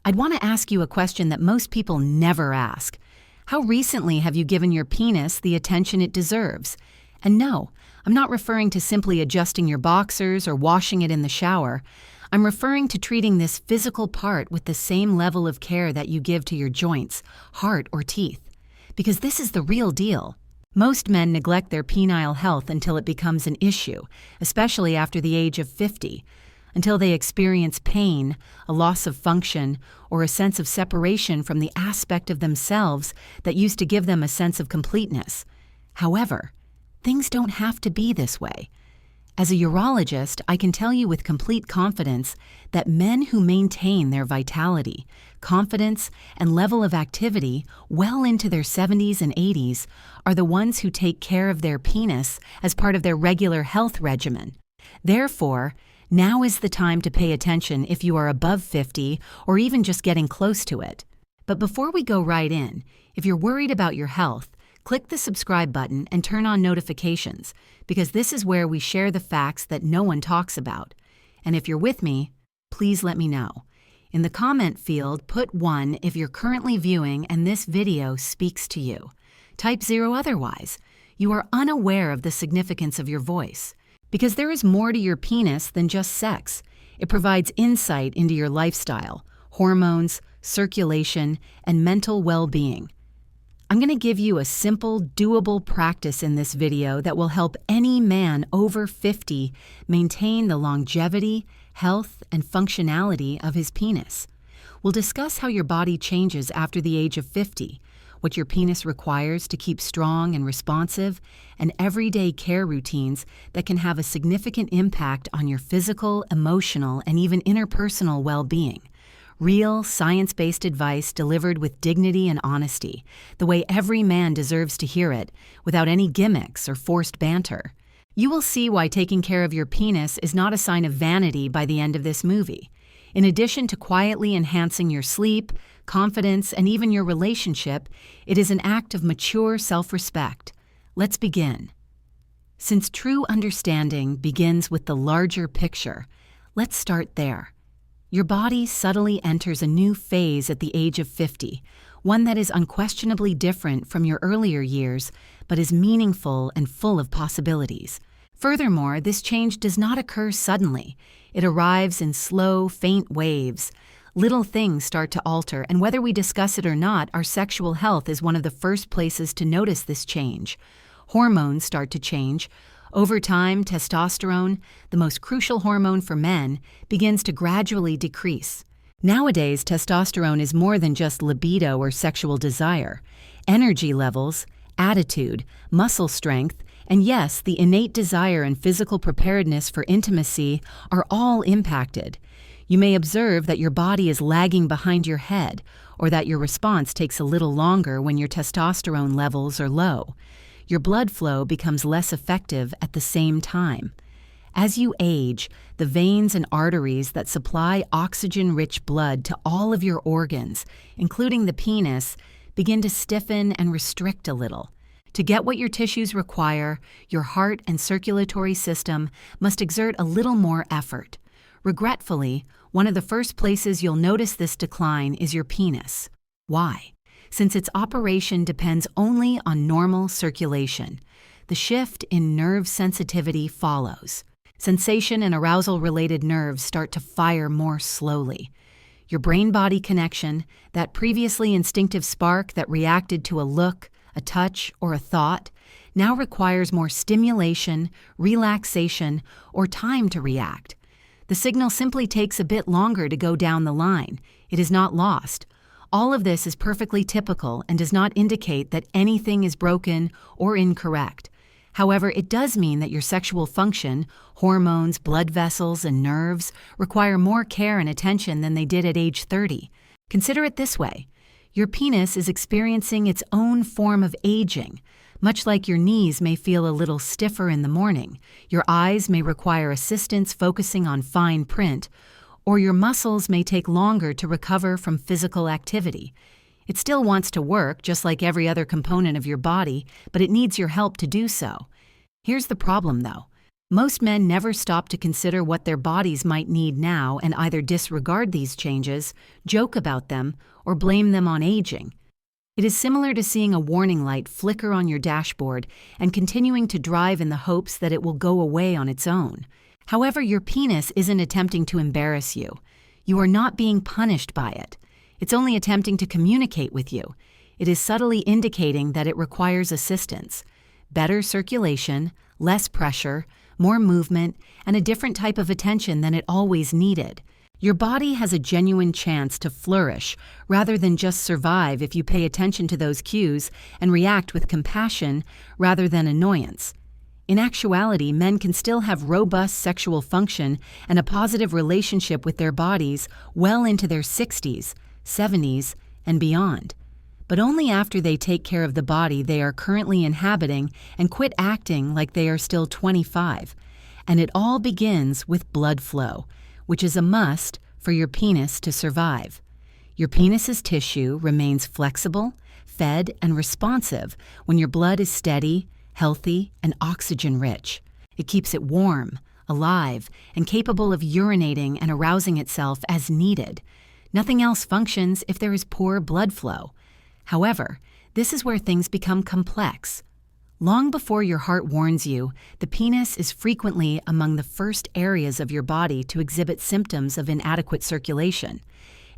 I'd want to ask you a question that most people never ask. How recently have you given your penis the attention it deserves? And no, I'm not referring to simply adjusting your boxers or washing it in the shower. I'm referring to treating this physical part with the same level of care that you give to your joints, heart, or teeth. Because this is the real deal. Most men neglect their penile health until it becomes an issue, especially after the age of 50, until they experience pain, a loss of function, or a sense of separation from the aspect of themselves that used to give them a sense of completeness. However, things don't have to be this way. As a urologist, I can tell you with complete confidence that men who maintain their vitality, confidence, and level of activity well into their 70s and 80s are the ones who take care of their penis as part of their regular health regimen. Therefore, now is the time to pay attention if you are above 50 or even just getting close to it. But before we go right in, if you're worried about your health, click the subscribe button and turn on notifications, because this is where we share the facts that no one talks about. And if you're with me, please let me know. In the comment field, put 1 if you're currently viewing and this video speaks to you. Type 0 otherwise. You are unaware of the significance of your voice. Because there is more to your penis than just sex. It provides insight into your lifestyle, hormones, circulation, and mental well-being. I'm going to give you a simple, doable practice in this video that will help any man over 50 maintain the longevity, health, and functionality of his penis. We'll discuss how your body changes after the age of 50, what your penis requires to keep strong and responsive, and everyday care routines that can have a significant impact on your physical, emotional, and even interpersonal well-being. Real, science-based advice delivered with dignity and honesty, the way every man deserves to hear it, without any gimmicks or forced banter. You will see why taking care of your penis is not a sign of vanity by the end of this movie. In addition to quietly enhancing your sleep, confidence, and even your relationship, it is an act of mature self-respect. Let's begin. Since true understanding begins with the larger picture, let's start there. Your body subtly enters a new phase at the age of 50, one that is unquestionably different from your earlier years, but is meaningful and full of possibilities. Furthermore, this change does not occur suddenly. It arrives in slow, faint waves. Little things start to alter, and whether we discuss it or not, our sexual health is one of the first places to notice this change. Hormones start to change. Over time, testosterone, the most crucial hormone for men, begins to gradually decrease. Nowadays, testosterone is more than just libido or sexual desire. Energy levels, attitude, muscle strength, and yes, the innate desire and physical preparedness for intimacy are all impacted. You may observe that your body is lagging behind your head, or that your response takes a little longer when your testosterone levels are low. Your blood flow becomes less effective at the same time. As you age, the veins and arteries that supply oxygen-rich blood to all of your organs, including the penis, begin to stiffen and restrict a little. To get what your tissues require, your heart and circulatory system must exert a little more effort. Regretfully, one of the first places you'll notice this decline is your penis. Why? Since its operation depends only on normal circulation. The shift in nerve sensitivity follows. Sensation and arousal-related nerves start to fire more slowly. Your brain-body connection, that previously instinctive spark that reacted to a look, a touch, or a thought, now requires more stimulation, relaxation, or time to react. The signal simply takes a bit longer to go down the line. It is not lost. All of this is perfectly typical and does not indicate that anything is broken or incorrect. However, it does mean that your sexual function, hormones, blood vessels, and nerves require more care and attention than they did at age 30. Consider it this way. Your penis is experiencing its own form of aging. Much like your knees may feel a little stiffer in the morning, your eyes may require assistance focusing on fine print, or your muscles may take longer to recover from physical activity. It still wants to work, just like every other component of your body, but it needs your help to do so. Here's the problem, though. Most men never stop to consider what their bodies might need now and either disregard these changes, joke about them, or blame them on aging. It is similar to seeing a warning light flicker on your dashboard and continuing to drive in the hopes that it will go away on its own. However, your penis isn't attempting to embarrass you. You are not being punished by it. It's only attempting to communicate with you. It is subtly indicating that it requires assistance. Better circulation, less pressure, more movement, and a different type of attention than it always needed. Your body has a genuine chance to flourish rather than just survive if you pay attention to those cues and react with compassion rather than annoyance. In actuality, men can still have robust sexual function and a positive relationship with their bodies well into their 60s, 70s, and beyond, but only after they take care of the body they are currently inhabiting and quit acting like they are still 25. And it all begins with blood flow, which is a must for your penis to survive. Your penis's tissue remains flexible, fed, and responsive when your blood is steady, healthy, and oxygen-rich. It keeps it warm, alive, and capable of urinating and arousing itself as needed. Nothing else functions if there is poor blood flow. However, this is where things become complex. Long before your heart warns you, the penis is frequently among the first areas of your body to exhibit symptoms of inadequate circulation.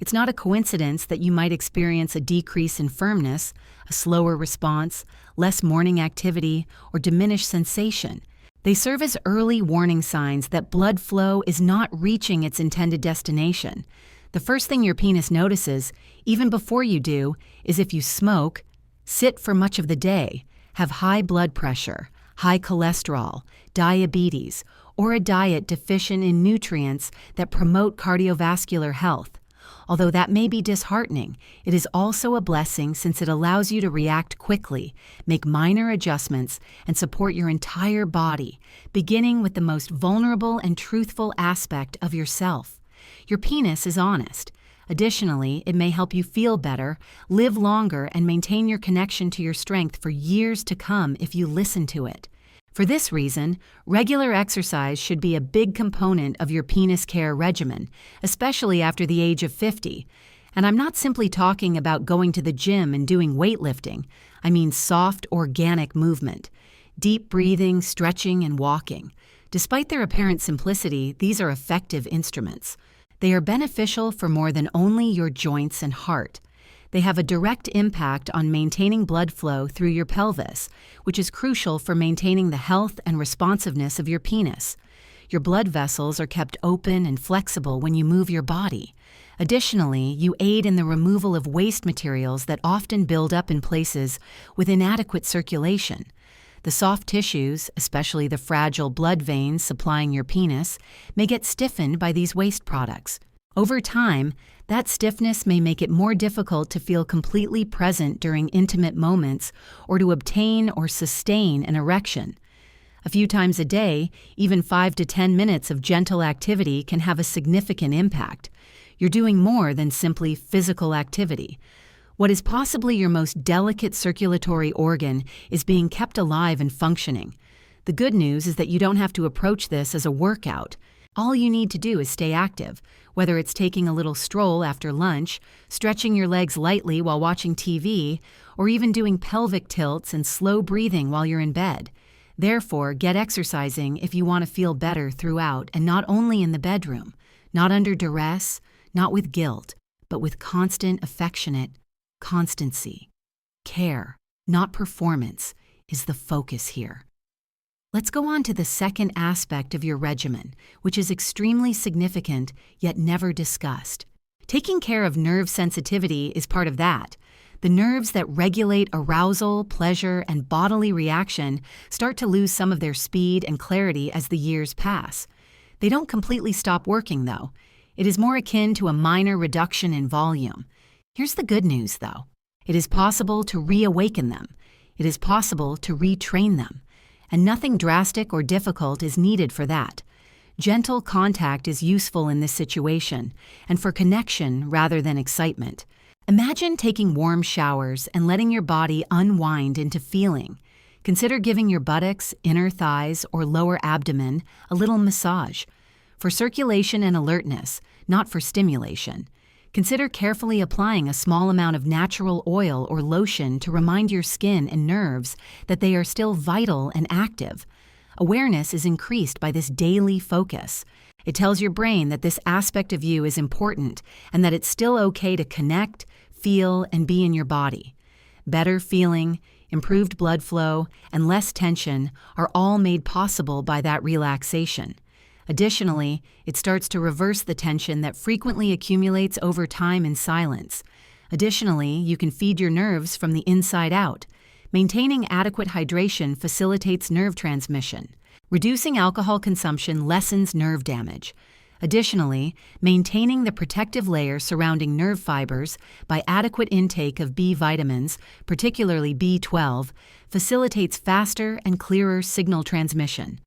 It's not a coincidence that you might experience a decrease in firmness, a slower response, less morning activity, or diminished sensation. They serve as early warning signs that blood flow is not reaching its intended destination. The first thing your penis notices, even before you do, is if you smoke, sit for much of the day, have high blood pressure, high cholesterol, diabetes, or a diet deficient in nutrients that promote cardiovascular health. Although that may be disheartening, it is also a blessing since it allows you to react quickly, make minor adjustments, and support your entire body, beginning with the most vulnerable and truthful aspect of yourself. Your penis is honest. Additionally, it may help you feel better, live longer, and maintain your connection to your strength for years to come if you listen to it. For this reason, regular exercise should be a big component of your penis care regimen, especially after the age of 50. And I'm not simply talking about going to the gym and doing weightlifting. I mean soft, organic movement. Deep breathing, stretching, and walking. Despite their apparent simplicity, these are effective instruments. They are beneficial for more than only your joints and heart. They have a direct impact on maintaining blood flow through your pelvis, which is crucial for maintaining the health and responsiveness of your penis. Your blood vessels are kept open and flexible when you move your body. Additionally, you aid in the removal of waste materials that often build up in places with inadequate circulation. The soft tissues, especially the fragile blood veins supplying your penis, may get stiffened by these waste products. Over time, that stiffness may make it more difficult to feel completely present during intimate moments or to obtain or sustain an erection. A few times a day, even 5 to 10 minutes of gentle activity can have a significant impact. You're doing more than simply physical activity. What is possibly your most delicate circulatory organ is being kept alive and functioning. The good news is that you don't have to approach this as a workout. All you need to do is stay active, whether it's taking a little stroll after lunch, stretching your legs lightly while watching TV, or even doing pelvic tilts and slow breathing while you're in bed. Therefore, get exercising if you want to feel better throughout and not only in the bedroom, not under duress, not with guilt, but with constant, affectionate constancy. Care, not performance, is the focus here. Let's go on to the second aspect of your regimen, which is extremely significant yet never discussed. Taking care of nerve sensitivity is part of that. The nerves that regulate arousal, pleasure, and bodily reaction start to lose some of their speed and clarity as the years pass. They don't completely stop working, though. It is more akin to a minor reduction in volume. Here's the good news, though. It is possible to reawaken them. It is possible to retrain them. And nothing drastic or difficult is needed for that. Gentle contact is useful in this situation, and for connection rather than excitement. Imagine taking warm showers and letting your body unwind into feeling. Consider giving your buttocks, inner thighs, or lower abdomen a little massage. For circulation and alertness, not for stimulation. Consider carefully applying a small amount of natural oil or lotion to remind your skin and nerves that they are still vital and active. Awareness is increased by this daily focus. It tells your brain that this aspect of you is important and that it's still okay to connect, feel, and be in your body. Better feeling, improved blood flow, and less tension are all made possible by that relaxation. Additionally, it starts to reverse the tension that frequently accumulates over time in silence. Additionally, you can feed your nerves from the inside out. Maintaining adequate hydration facilitates nerve transmission. Reducing alcohol consumption lessens nerve damage. Additionally, maintaining the protective layer surrounding nerve fibers by adequate intake of B vitamins, particularly B12, facilitates faster and clearer signal transmission.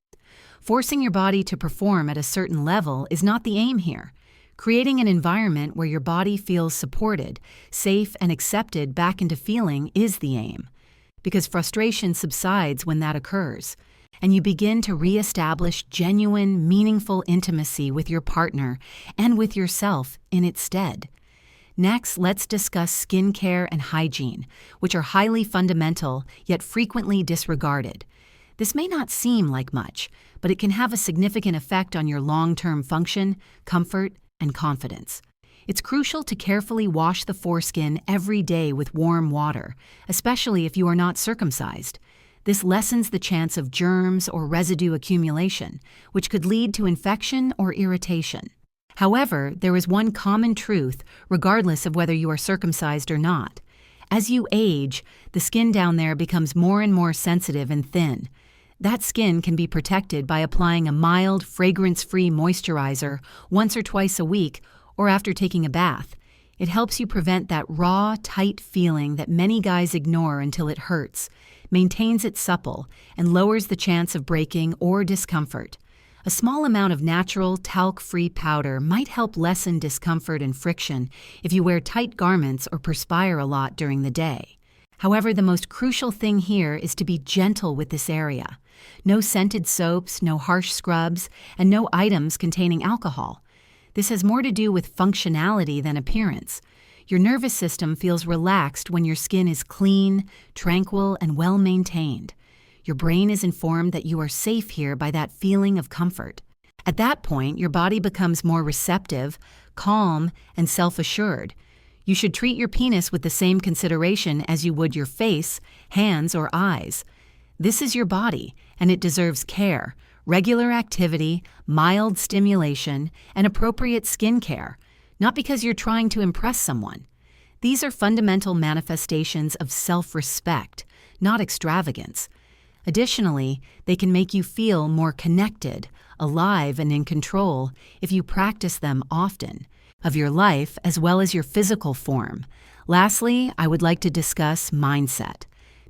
Forcing your body to perform at a certain level is not the aim here. Creating an environment where your body feels supported, safe, and accepted back into feeling is the aim. Because frustration subsides when that occurs, and you begin to reestablish genuine, meaningful intimacy with your partner and with yourself in its stead. Next, let's discuss skincare and hygiene, which are highly fundamental yet frequently disregarded. This may not seem like much, but it can have a significant effect on your long-term function, comfort, and confidence. It's crucial to carefully wash the foreskin every day with warm water, especially if you are not circumcised. This lessens the chance of germs or residue accumulation, which could lead to infection or irritation. However, there is one common truth, regardless of whether you are circumcised or not. As you age, the skin down there becomes more and more sensitive and thin. That skin can be protected by applying a mild, fragrance-free moisturizer once or twice a week or after taking a bath. It helps you prevent that raw, tight feeling that many guys ignore until it hurts, maintains it supple, and lowers the chance of breaking or discomfort. A small amount of natural, talc-free powder might help lessen discomfort and friction if you wear tight garments or perspire a lot during the day. However, the most crucial thing here is to be gentle with this area. No scented soaps, no harsh scrubs, and no items containing alcohol. This has more to do with functionality than appearance. Your nervous system feels relaxed when your skin is clean, tranquil, and well-maintained. Your brain is informed that you are safe here by that feeling of comfort. At that point, your body becomes more receptive, calm, and self-assured. You should treat your penis with the same consideration as you would your face, hands, or eyes. This is your body, and it deserves care, regular activity, mild stimulation, and appropriate skincare, not because you're trying to impress someone. These are fundamental manifestations of self-respect, not extravagance. Additionally, they can make you feel more connected, alive, and in control if you practice them often, of your life as well as your physical form. Lastly, I would like to discuss mindset.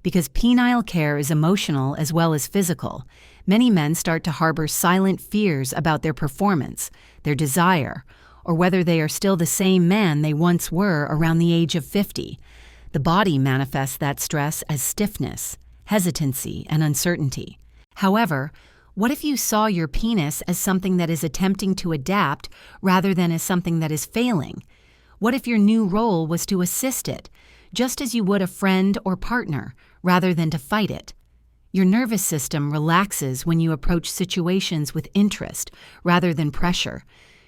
Because penile care is emotional as well as physical, many men start to harbor silent fears about their performance, their desire, or whether they are still the same man they once were around the age of 50. The body manifests that stress as stiffness, hesitancy, and uncertainty. However, what if you saw your penis as something that is attempting to adapt rather than as something that is failing? What if your new role was to assist it, just as you would a friend or partner, rather than to fight it? Your nervous system relaxes when you approach situations with interest rather than pressure.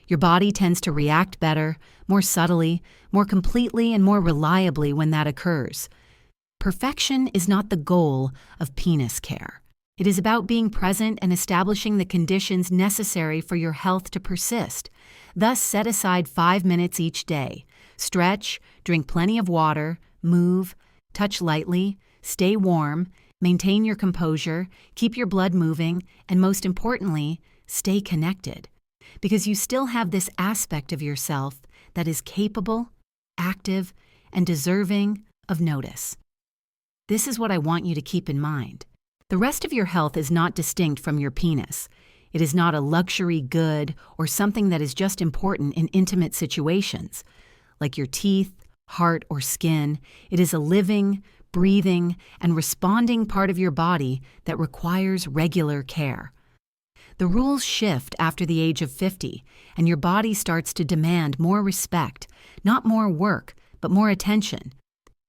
Your body tends to react better, more subtly, more completely, and more reliably when that occurs. Perfection is not the goal of penis care. It is about being present and establishing the conditions necessary for your health to persist. Thus, set aside 5 minutes each day. Stretch, drink plenty of water, move, touch lightly, stay warm, maintain your composure, keep your blood moving, and most importantly, stay connected. Because you still have this aspect of yourself that is capable, active, and deserving of notice. This is what I want you to keep in mind. The rest of your health is not distinct from your penis. It is not a luxury good or something that is just important in intimate situations. Like your teeth, heart, or skin, it is a living, breathing, and responding part of your body that requires regular care. The rules shift after the age of 50, and your body starts to demand more respect, not more work, but more attention.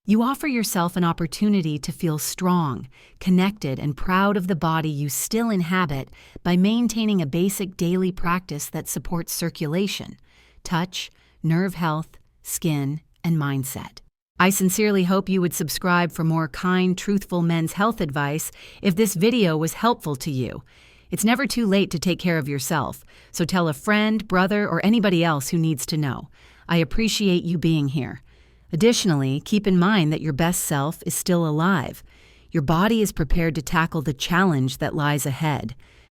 You offer yourself an opportunity to feel strong, connected, and proud of the body you still inhabit by maintaining a basic daily practice that supports circulation, touch, nerve health, skin, and mindset. I sincerely hope you would subscribe for more kind, truthful men's health advice if this video was helpful to you. It's never too late to take care of yourself, so tell a friend, brother, or anybody else who needs to know. I appreciate you being here. Additionally, keep in mind that your best self is still alive. Your body is prepared to tackle the challenge that lies ahead.